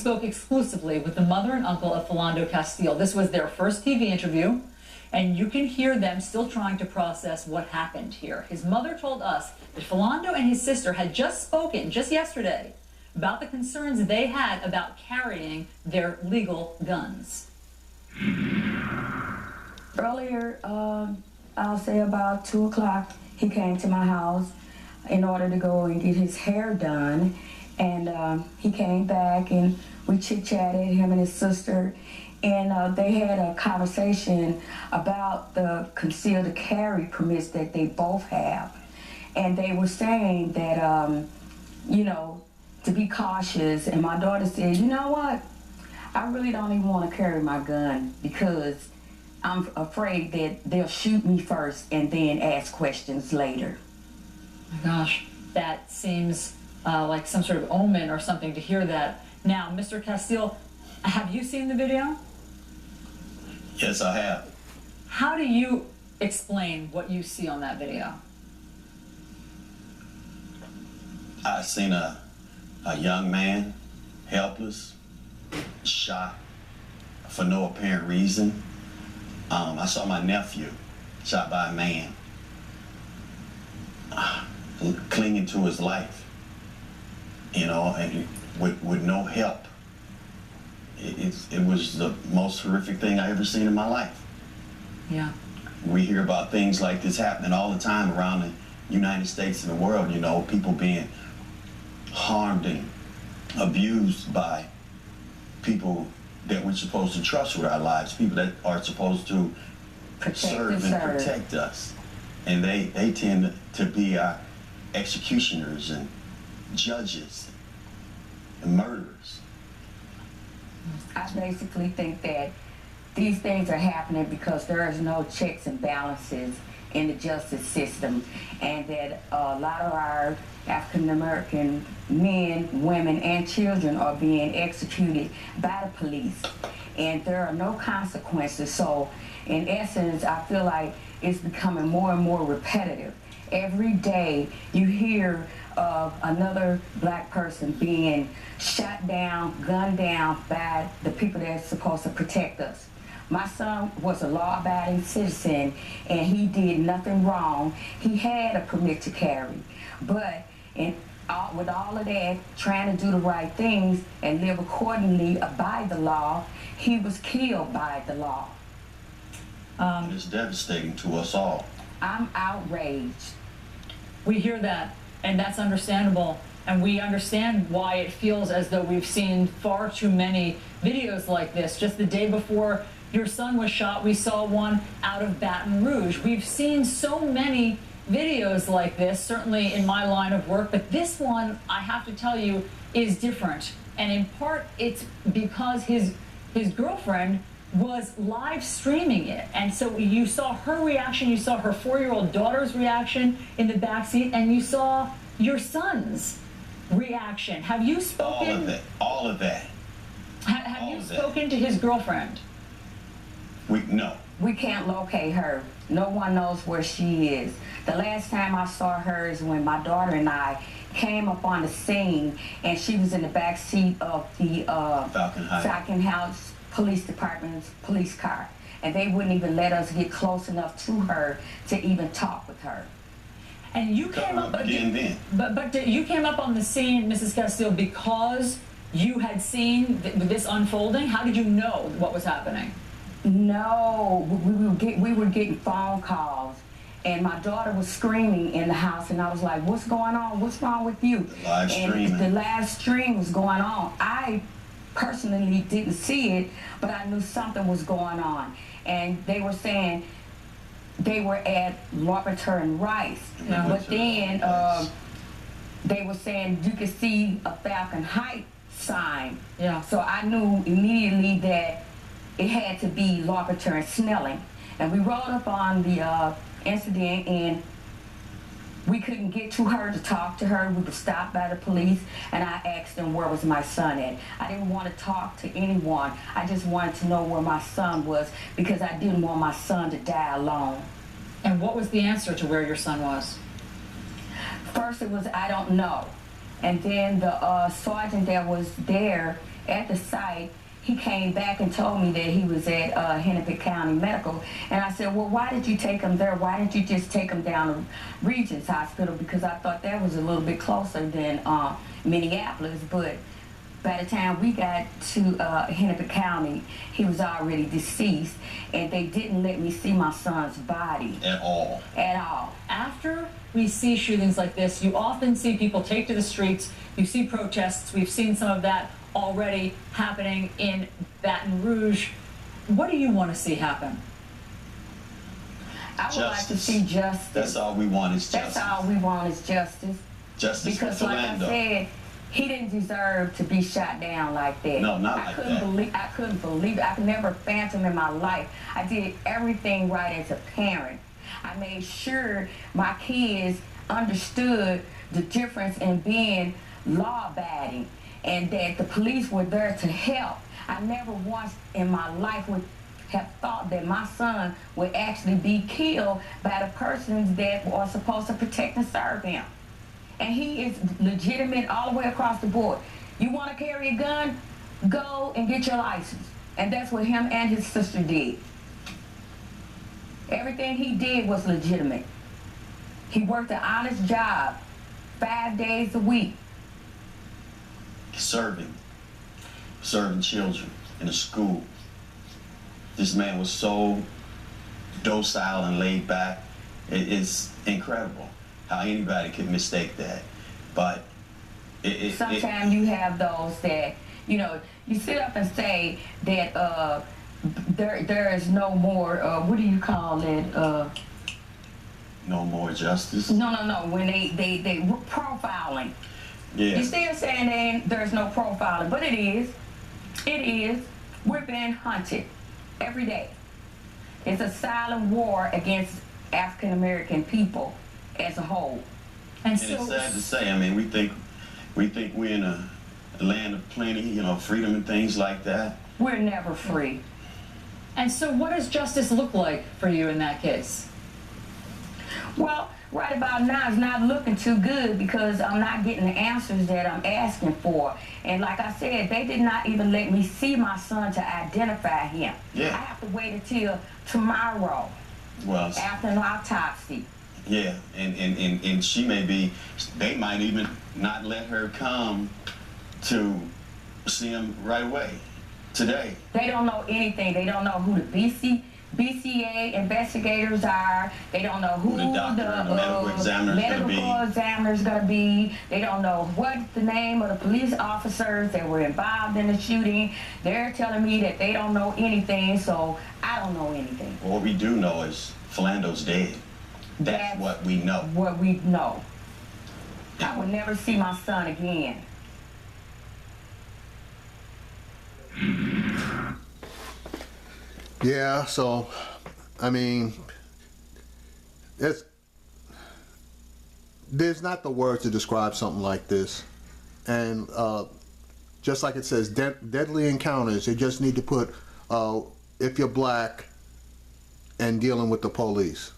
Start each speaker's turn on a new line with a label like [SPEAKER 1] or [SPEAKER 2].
[SPEAKER 1] spoke exclusively with the mother and uncle of Philando Castile. This was their first TV interview, and you can hear them still trying to process what happened here. His mother told us that Philando and his sister had just spoken, just yesterday, about the concerns they had about carrying their legal guns.
[SPEAKER 2] Earlier, I'll say about 2 o'clock, he came to my house in order to go and get his hair done. And he came back and we chit-chatted, him and his sister, and they had a conversation about the concealed carry permits that they both have. And they were saying that, you know, to be cautious. And my daughter said, you know what? I really don't even want to carry my gun because I'm afraid that they'll shoot me first and then ask questions later.
[SPEAKER 1] Oh my gosh, that seems like some sort of omen or something to hear that. Now, Mr. Castile, have you seen the video?
[SPEAKER 3] Yes, I have.
[SPEAKER 1] How do you explain what you see on that video?
[SPEAKER 3] I seen a young man, helpless, shot for no apparent reason. I saw my nephew shot by a man, clinging to his life, you know, and with no help. It was the most horrific thing I ever seen in my life.
[SPEAKER 1] Yeah.
[SPEAKER 3] We hear about things like this happening all the time around the United States and the world, you know, people being harmed and abused by people that we're supposed to trust with our lives, people that are supposed to serve and protect us. And they tend to be our executioners and judges and murderers.
[SPEAKER 2] I basically think that these things are happening because there is no checks and balances in the justice system, and that a lot of our African American men, women, and children are being executed by the police, and there are no consequences. So in essence, I feel like it's becoming more and more repetitive. Every day you hear of another black person being shot down, gunned down by the people that's supposed to protect us. My son was a law-abiding citizen, and he did nothing wrong. He had a permit to carry, but with all of that, trying to do the right things and live accordingly by the law, he was killed by the law.
[SPEAKER 3] It's devastating to us all.
[SPEAKER 2] I'm outraged.
[SPEAKER 1] We hear that, and that's understandable. And we understand why it feels as though we've seen far too many videos like this. Just the day before your son was shot, we saw one out of Baton Rouge. We've seen so many videos like this, certainly in my line of work, but this one, I have to tell you, is different. And in part, it's because his girlfriend was live streaming it. And so you saw her reaction, you saw her 4-year-old daughter's reaction in the backseat, and you saw your son's reaction. Have you spoken?
[SPEAKER 3] All of it, all of that.
[SPEAKER 1] Have you spoken to his girlfriend?
[SPEAKER 3] No.
[SPEAKER 2] We can't locate her. No one knows where she is. The last time I saw her is when my daughter and I came up on the scene, and she was in the back seat of the Falcon House Police Department's police car, and they wouldn't even let us get close enough to her to even talk with her.
[SPEAKER 1] And you came up again, but you came up on the scene, Mrs. Castile, because you had seen this unfolding. How did you know what was happening?
[SPEAKER 2] No, we were getting phone calls, and my daughter was screaming in the house, and I was like, "What's going on? What's wrong with you?" The live stream was going on. I personally didn't see it, but I knew something was going on, and they were saying they were at Robert and Rice, but then they were saying you could see a Falcon Heights sign.
[SPEAKER 1] Yeah.
[SPEAKER 2] So I knew immediately that it had to be Larpenteur and Snelling. And we rode up on the incident, and we couldn't get to her to talk to her. We were stopped by the police, and I asked them where was my son at. I didn't want to talk to anyone. I just wanted to know where my son was because I didn't want my son to die alone.
[SPEAKER 1] And what was the answer to where your son was?
[SPEAKER 2] First it was, I don't know. And then the sergeant that was there at the site, he came back and told me that he was at Hennepin County Medical. And I said, well, why did you take him there? Why didn't you just take him down to Regents Hospital? Because I thought that was a little bit closer than Minneapolis. But by the time we got to Hennepin County, he was already deceased, and they didn't let me see my son's body.
[SPEAKER 3] At all.
[SPEAKER 2] At all.
[SPEAKER 1] After we see shootings like this, you often see people take to the streets. You see protests. We've seen some of that already happening in Baton Rouge. What do you want to see happen?
[SPEAKER 2] I would like to see justice.
[SPEAKER 3] That's all we want is justice.
[SPEAKER 2] That's all we want is justice.
[SPEAKER 3] Justice
[SPEAKER 2] because,
[SPEAKER 3] for
[SPEAKER 2] like
[SPEAKER 3] Philando.
[SPEAKER 2] I said, he didn't deserve to be shot down like that.
[SPEAKER 3] No, not like that.
[SPEAKER 2] I couldn't believe it. I could never phantom in my life. I did everything right as a parent. I made sure my kids understood the difference in being law-abiding and that the police were there to help. I never once in my life would have thought that my son would actually be killed by the persons that are supposed to protect and serve him. And he is legitimate all the way across the board. You want to carry a gun? Go and get your license. And that's what him and his sister did. Everything he did was legitimate. He worked an honest job, 5 days a week.
[SPEAKER 3] Serving children in a school. This man was so docile and laid back. It's incredible how anybody could mistake that. But
[SPEAKER 2] sometimes you have those that, you know, you sit up and say that there is no more, what do you call it?
[SPEAKER 3] No more justice?
[SPEAKER 2] No. When they profiling.
[SPEAKER 3] Yeah.
[SPEAKER 2] You're still saying there's no profiling, but it is. It is. We're being hunted every day. It's a silent war against African American people as a whole.
[SPEAKER 1] And
[SPEAKER 3] it's sad to say. I mean, we think we're in a land of plenty, you know, freedom and things like that.
[SPEAKER 2] We're never free.
[SPEAKER 1] And so what does justice look like for you in that case?
[SPEAKER 2] Well, right about now it's not looking too good because I'm not getting the answers that I'm asking for. And like I said, they did not even let me see my son to identify him.
[SPEAKER 3] Yeah.
[SPEAKER 2] I have to wait until tomorrow.
[SPEAKER 3] Well,
[SPEAKER 2] after an autopsy.
[SPEAKER 3] Yeah, and she may be, they might even not let her come to see him right away, today.
[SPEAKER 2] They don't know anything. They don't know who the BCA investigators are. They don't know who
[SPEAKER 3] the doctor and the medical
[SPEAKER 2] examiner's going to be. They don't know what the name of the police officers that were involved in the shooting. They're telling me that they don't know anything, so I don't know anything.
[SPEAKER 3] Well, what we do know is Philando's dead. That's what we know.
[SPEAKER 2] What we know. I will never see my son again.
[SPEAKER 4] Yeah, so, I mean, there's not the word to describe something like this. And just like it says, deadly encounters, they just need to put, if you're black and dealing with the police.